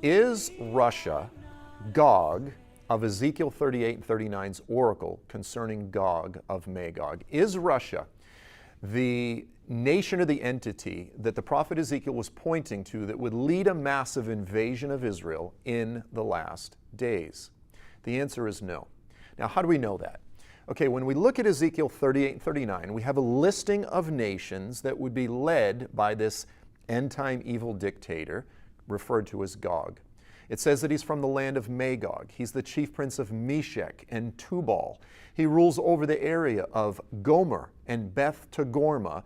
Is Russia Gog of Ezekiel 38 and 39's oracle concerning Gog of Magog? Is Russia the nation or the entity that the prophet Ezekiel was pointing to that would lead a massive invasion of Israel in the last days? The answer is no. Now, how do we know that? Okay, when we look at Ezekiel 38 and 39, we have a listing of nations that would be led by this end-time evil dictator referred to as Gog. It says that he's from the land of Magog. He's the chief prince of Meshech and Tubal. He rules over the area of Gomer and Beth Togarmah,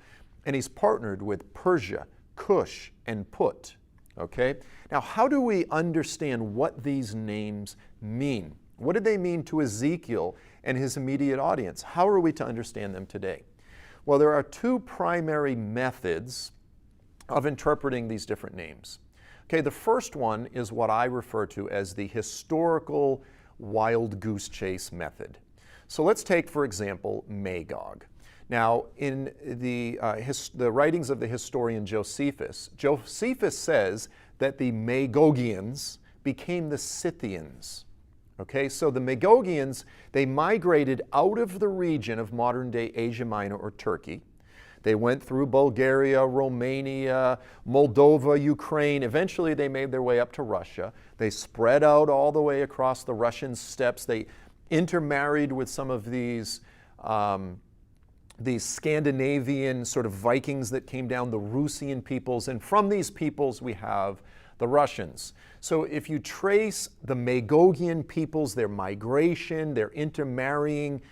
and he's partnered with Persia, Cush, and Put. Okay? Now, how do we understand what these names mean? What did they mean to Ezekiel and his immediate audience? How are we to understand them today? Well, there are two primary methods of interpreting these different names. Okay, the first one is what I refer to as the historical wild goose chase method. So let's take, for example, Magog. Now, in the writings of the historian Josephus says that the Magogians became the Scythians. Okay, so the Magogians, they migrated out of the region of modern-day Asia Minor or Turkey. They went through Bulgaria, Romania, Moldova, Ukraine. Eventually, they made their way up to Russia. They spread out all the way across the Russian steppes. They intermarried with some of these Scandinavian sort of Vikings that came down, the Rusian peoples. And from these peoples, we have the Russians. So if you trace the Magogian peoples, their migration, their intermarrying,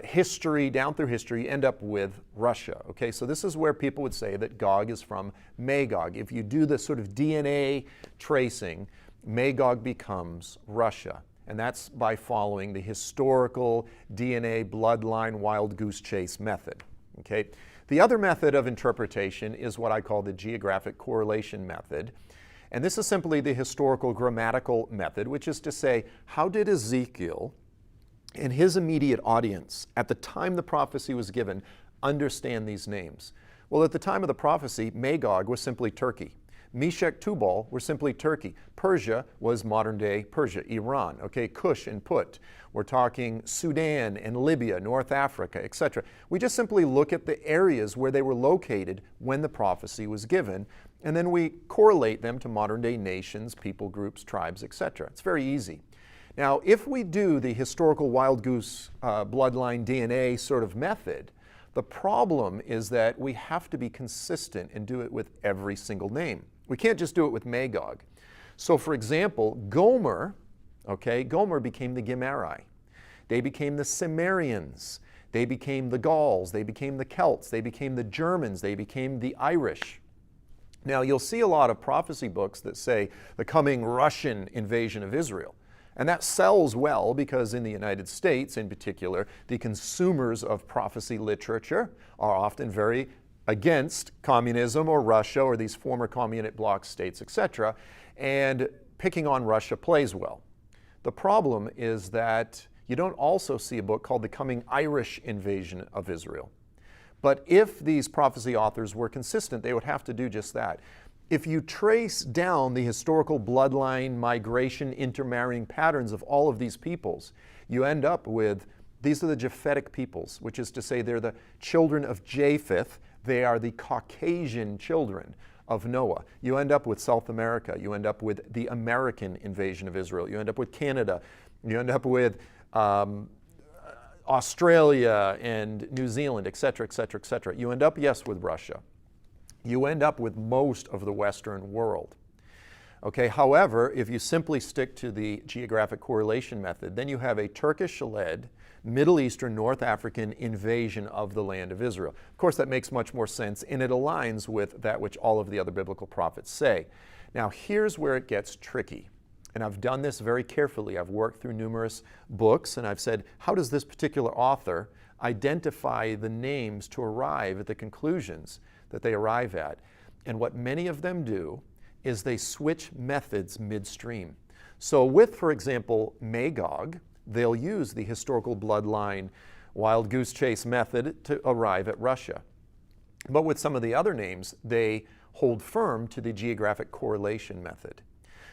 history, down through history, you end up with Russia. Okay, so this is where people would say that Gog is from Magog. If you do the sort of DNA tracing, Magog becomes Russia. And that's by following the historical DNA bloodline wild goose chase method. Okay, the other method of interpretation is what I call the geographic correlation method. And this is simply the historical grammatical method, which is to say, how did Ezekiel and his immediate audience, at the time the prophecy was given, understand these names? Well, at the time of the prophecy, Magog was simply Turkey. Meshech, Tubal were simply Turkey. Persia was modern-day Persia, Iran. Okay, Cush and Put. We're talking Sudan and Libya, North Africa, etc. We just simply look at the areas where they were located when the prophecy was given, and then we correlate them to modern-day nations, people groups, tribes, etc. It's very easy. Now, if we do the historical wild goose bloodline DNA sort of method, the problem is that we have to be consistent and do it with every single name. We can't just do it with Magog. So, for example, Gomer became the Gemari. They became the Cimmerians. They became the Gauls. They became the Celts. They became the Germans. They became the Irish. Now, you'll see a lot of prophecy books that say the coming Russian invasion of Israel. And that sells well because in the United States, in particular, the consumers of prophecy literature are often very against communism or Russia or these former communist bloc states, etc. And picking on Russia plays well. The problem is that you don't also see a book called The Coming Irish Invasion of Israel. But if these prophecy authors were consistent, they would have to do just that. If you trace down the historical bloodline, migration, intermarrying patterns of all of these peoples, you end up with, these are the Japhetic peoples, which is to say they're the children of Japheth. They are the Caucasian children of Noah. You end up with South America. You end up with the American invasion of Israel. You end up with Canada. You end up with Australia and New Zealand, etc., etc., etc. You end up, yes, with Russia. You end up with most of the Western world. Okay, however, if you simply stick to the geographic correlation method, then you have a Turkish-led, Middle Eastern, North African invasion of the land of Israel. Of course, that makes much more sense, and it aligns with that which all of the other biblical prophets say. Now, here's where it gets tricky. And I've done this very carefully. I've worked through numerous books, and I've said, how does this particular author identify the names to arrive at the conclusions that they arrive at? And what many of them do is they switch methods midstream. So with, for example, Magog, they'll use the historical bloodline wild goose chase method to arrive at Russia. But with some of the other names, they hold firm to the geographic correlation method.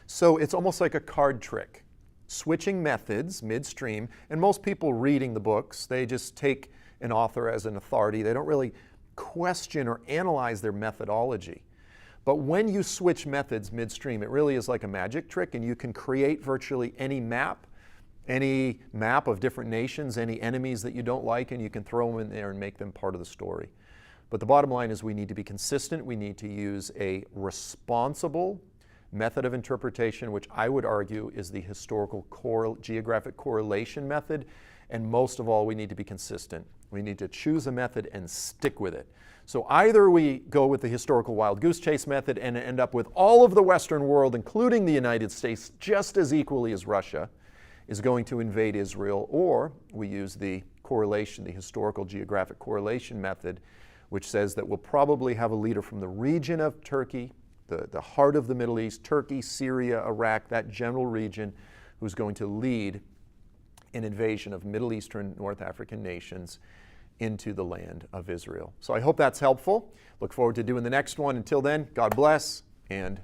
So it's almost like a card trick. Switching methods midstream, and most people reading the books, they just take an author as an authority. They don't really question or analyze their methodology. But when you switch methods midstream, it really is like a magic trick, and you can create virtually any map of different nations, any enemies that you don't like, and you can throw them in there and make them part of the story. But the bottom line is we need to be consistent. We need to use a responsible method of interpretation, which I would argue is the historical geographic correlation method. And most of all, we need to be consistent. We need to choose a method and stick with it. So either we go with the historical wild goose chase method and end up with all of the Western world, including the United States, just as equally as Russia is going to invade Israel, or we use the correlation, the historical geographic correlation method, which says that we'll probably have a leader from the region of Turkey, the heart of the Middle East, Turkey, Syria, Iraq, that general region, who's going to lead an invasion of Middle Eastern, North African nations into the land of Israel. So I hope that's helpful. Look forward to doing the next one. Until then, God bless and